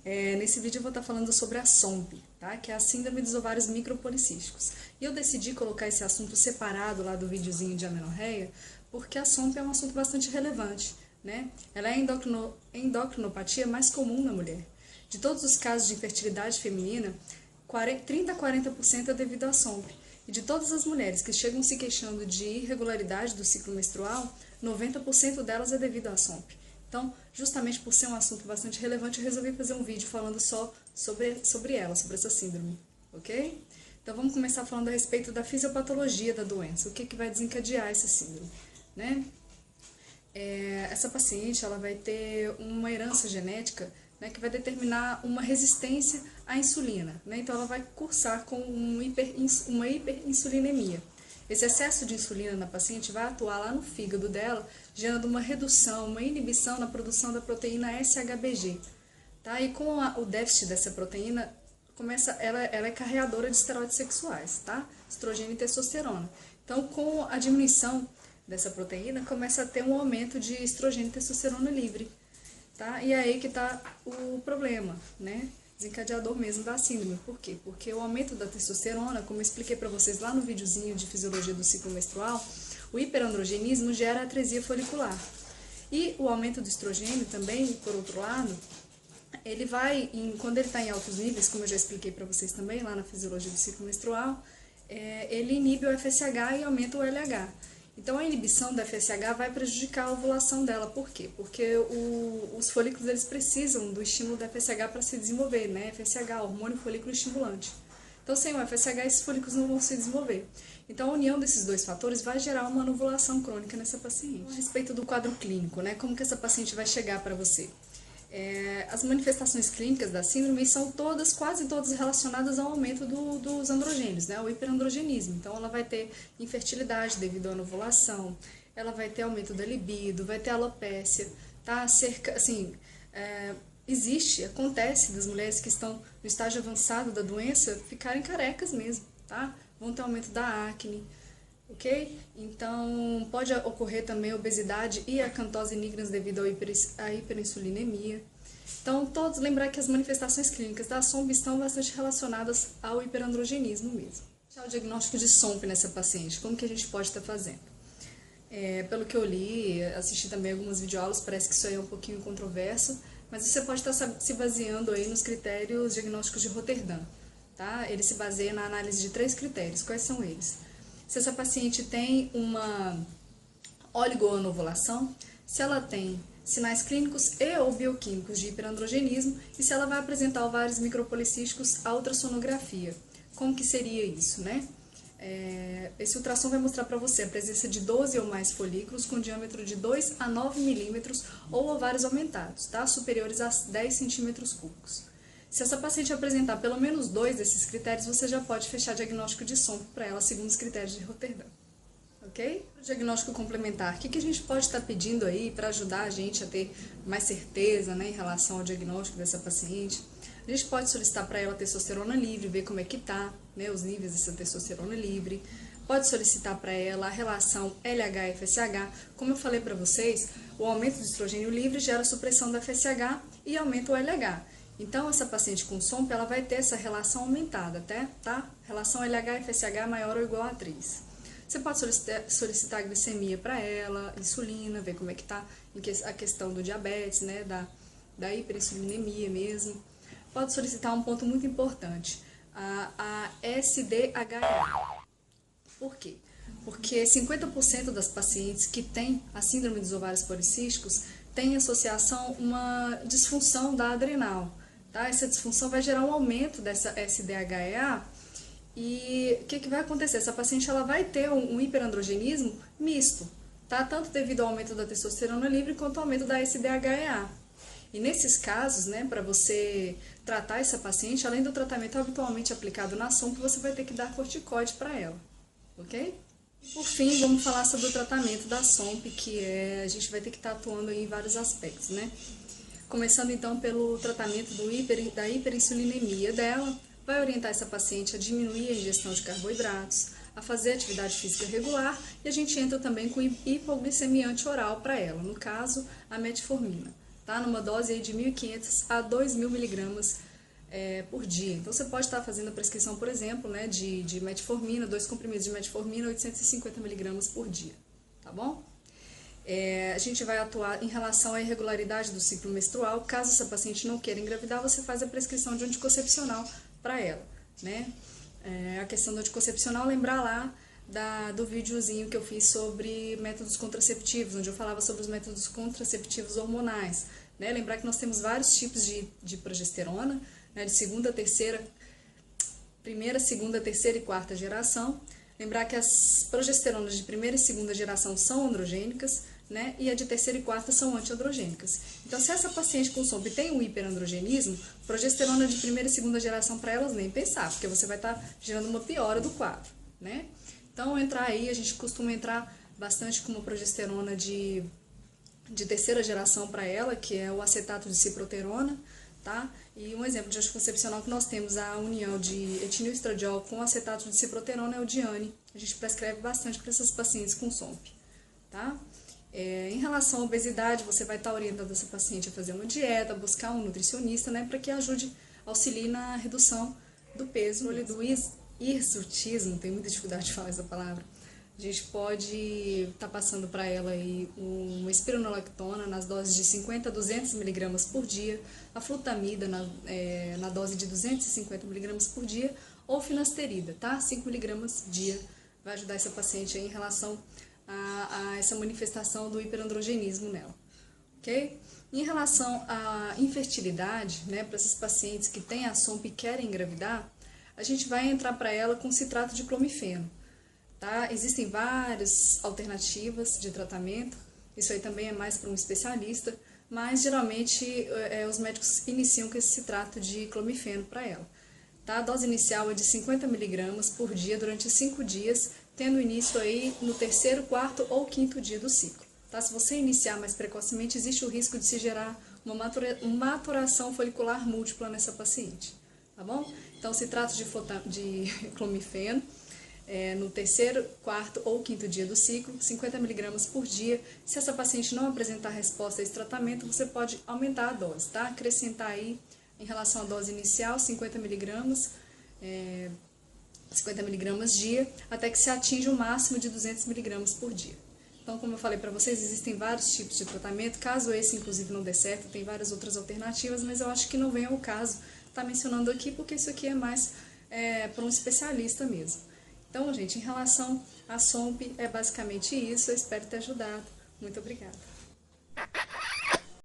Nesse vídeo eu vou estar falando sobre a SOMP, tá? Que é a Síndrome dos Ovários Micropolicísticos. E eu decidi colocar esse assunto separado lá do videozinho de amenorreia, porque a SOMP é um assunto bastante relevante, né? Ela é a endocrinopatia mais comum na mulher. De todos os casos de infertilidade feminina, 30 a 40% é devido à SOMP. E de todas as mulheres que chegam se queixando de irregularidade do ciclo menstrual, 90% delas é devido à SOMP. Então, justamente por ser um assunto bastante relevante, eu resolvi fazer um vídeo falando só sobre ela, sobre essa síndrome, ok? Então, vamos começar falando a respeito da fisiopatologia da doença, o que vai desencadear essa síndrome, né? Essa paciente, ela vai ter uma herança genética, né, que vai determinar uma resistência à insulina, né? Então, ela vai cursar com uma hiperinsulinemia. Esse excesso de insulina na paciente vai atuar lá no fígado dela, gerando uma redução, uma inibição na produção da proteína SHBG. Tá? E com o déficit dessa proteína, ela é carreadora de esteroides sexuais, tá? Estrogênio e testosterona. Então, com a diminuição dessa proteína, começa a ter um aumento de estrogênio e testosterona livre. Tá? E é aí que está o problema, né? Desencadeador mesmo da síndrome. Por quê? Porque o aumento da testosterona, como eu expliquei para vocês lá no videozinho de fisiologia do ciclo menstrual, o hiperandrogenismo gera atresia folicular. E o aumento do estrogênio também, por outro lado, ele vai, quando ele está em altos níveis, como eu já expliquei para vocês também lá na fisiologia do ciclo menstrual, ele inibe o FSH e aumenta o LH. Então, a inibição da FSH vai prejudicar a ovulação dela. Por quê? Porque os folículos eles precisam do estímulo da FSH para se desenvolver, né? FSH, hormônio folículo estimulante. Então, sem o FSH, esses folículos não vão se desenvolver. Então, a união desses dois fatores vai gerar uma anovulação crônica nessa paciente. A respeito do quadro clínico, né? Como que essa paciente vai chegar para você? As manifestações clínicas da síndrome são quase todas relacionadas ao aumento dos androgênios, né, o hiperandrogenismo. Então, ela vai ter infertilidade devido à anovulação, ela vai ter aumento da libido, vai ter alopécia, tá? Acontece das mulheres que estão no estágio avançado da doença ficarem carecas mesmo, tá? Vão ter aumento da acne, ok? Então, pode ocorrer também obesidade e acantose nigrans devido à hiperinsulinemia. Então, lembrar que as manifestações clínicas da SOMP estão bastante relacionadas ao hiperandrogenismo mesmo. O diagnóstico de SOMP nessa paciente, como que a gente pode estar fazendo? Pelo que eu li, assisti também algumas videoaulas, parece que isso aí é um pouquinho controverso, mas você pode estar se baseando aí nos critérios diagnósticos de Rotterdam, tá? Ele se baseia na análise de 3 critérios. Quais são eles? Se essa paciente tem uma oligoanovulação, se ela tem sinais clínicos e ou bioquímicos de hiperandrogenismo e se ela vai apresentar ovários micropolicísticos à ultrassonografia. Como que seria isso, né? Esse ultrassom vai mostrar para você a presença de 12 ou mais folículos com diâmetro de 2 a 9 milímetros ou ovários aumentados, tá? Superiores a 10 centímetros cúbicos. Se essa paciente apresentar pelo menos 2 desses critérios, você já pode fechar diagnóstico de SOMP para ela, segundo os critérios de Rotterdam. Ok? O diagnóstico complementar, o que a gente pode estar pedindo aí para ajudar a gente a ter mais certeza, né, em relação ao diagnóstico dessa paciente? A gente pode solicitar para ela testosterona livre, ver como é que tá, né, os níveis dessa testosterona livre. Pode solicitar para ela a relação LH-FSH. Como eu falei para vocês, o aumento do estrogênio livre gera supressão da FSH e aumenta o LH. Então, essa paciente com SOMP, ela vai ter essa relação aumentada, tá? Relação LH-FSH maior ou igual a 3. Você pode solicitar glicemia para ela, insulina, ver como é que tá a questão do diabetes, né? Da hiperinsulinemia mesmo. Pode solicitar um ponto muito importante, a SDHA. Por quê? Porque 50% das pacientes que têm a síndrome dos ovários policísticos têm associação uma disfunção da adrenal. Tá? Essa disfunção vai gerar um aumento dessa SDHEA e o que vai acontecer? Essa paciente ela vai ter um hiperandrogenismo misto, tá? Tanto devido ao aumento da testosterona livre quanto ao aumento da SDHEA. E nesses casos, né, para você tratar essa paciente, além do tratamento habitualmente aplicado na SOMP, você vai ter que dar corticoide para ela, ok? Por fim, vamos falar sobre o tratamento da SOMP, que a gente vai ter que estar atuando aí em vários aspectos, né? Começando então pelo tratamento da hiperinsulinemia dela, vai orientar essa paciente a diminuir a ingestão de carboidratos, a fazer atividade física regular e a gente entra também com hipoglicemia antioral para ela, no caso, a metformina. tá? Numa dose aí de 1.500 a 2.000 miligramas por dia. Então, você pode estar fazendo a prescrição, por exemplo, né, de metformina, 2 comprimidos de metformina, 850 miligramas por dia, tá bom? A gente vai atuar em relação à irregularidade do ciclo menstrual. Caso essa paciente não queira engravidar, você faz a prescrição de anticoncepcional para ela, né? A questão do anticoncepcional, lembrar lá do videozinho que eu fiz sobre métodos contraceptivos, onde eu falava sobre os métodos contraceptivos hormonais, né? Lembrar que nós temos vários tipos de progesterona, né? De primeira, segunda, terceira e quarta geração. Lembrar que as progesteronas de primeira e segunda geração são androgênicas, né? E a de terceira e quarta são antiandrogênicas. Então, se essa paciente com SOMP tem um hiperandrogenismo, progesterona de primeira e segunda geração para elas nem pensar, porque você vai estar gerando uma piora do quadro, né? Então, entrar aí, a gente costuma entrar bastante com uma progesterona de terceira geração para ela, que é o acetato de ciproterona, tá? E um exemplo de anticoncepcional que nós temos, a união de etilenoestradiol com acetato de ciproterona, é o Diane. A gente prescreve bastante para essas pacientes com SOMP, tá? Em relação à obesidade, você vai estar orientando essa paciente a fazer uma dieta, buscar um nutricionista, né, para que auxilie na redução do peso. Do hirsutismo, tem muita dificuldade de falar essa palavra. A gente pode estar passando para ela aí uma espironolactona nas doses de 50 a 200 miligramas por dia, a flutamida na dose de 250 miligramas por dia, ou finasterida, tá? 5 miligramas dia, vai ajudar essa paciente aí em relação a essa manifestação do hiperandrogenismo nela, ok? Em relação à infertilidade, né, para essas pacientes que têm a SOMP e querem engravidar, a gente vai entrar para ela com citrato de clomifeno, tá? Existem várias alternativas de tratamento, isso aí também é mais para um especialista, mas geralmente os médicos iniciam com esse citrato de clomifeno para ela, tá? A dose inicial é de 50 miligramas por dia durante 5 dias, tendo início aí no terceiro, quarto ou quinto dia do ciclo, tá? Se você iniciar mais precocemente, existe o risco de se gerar uma maturação folicular múltipla nessa paciente, tá bom? Então, citrato de clomifeno no terceiro, quarto ou quinto dia do ciclo, 50 miligramas por dia. Se essa paciente não apresentar resposta a esse tratamento, você pode aumentar a dose, tá? Acrescentar aí, em relação à dose inicial, 50 miligramas dia, até que se atinja o máximo de 200 miligramas por dia. Então, como eu falei para vocês, existem vários tipos de tratamento. Caso esse, inclusive, não dê certo, tem várias outras alternativas, mas eu acho que não vem ao caso estar mencionando aqui, porque isso aqui é mais para um especialista mesmo. Então, gente, em relação à SOMP, é basicamente isso. Eu espero ter ajudado. Muito obrigada.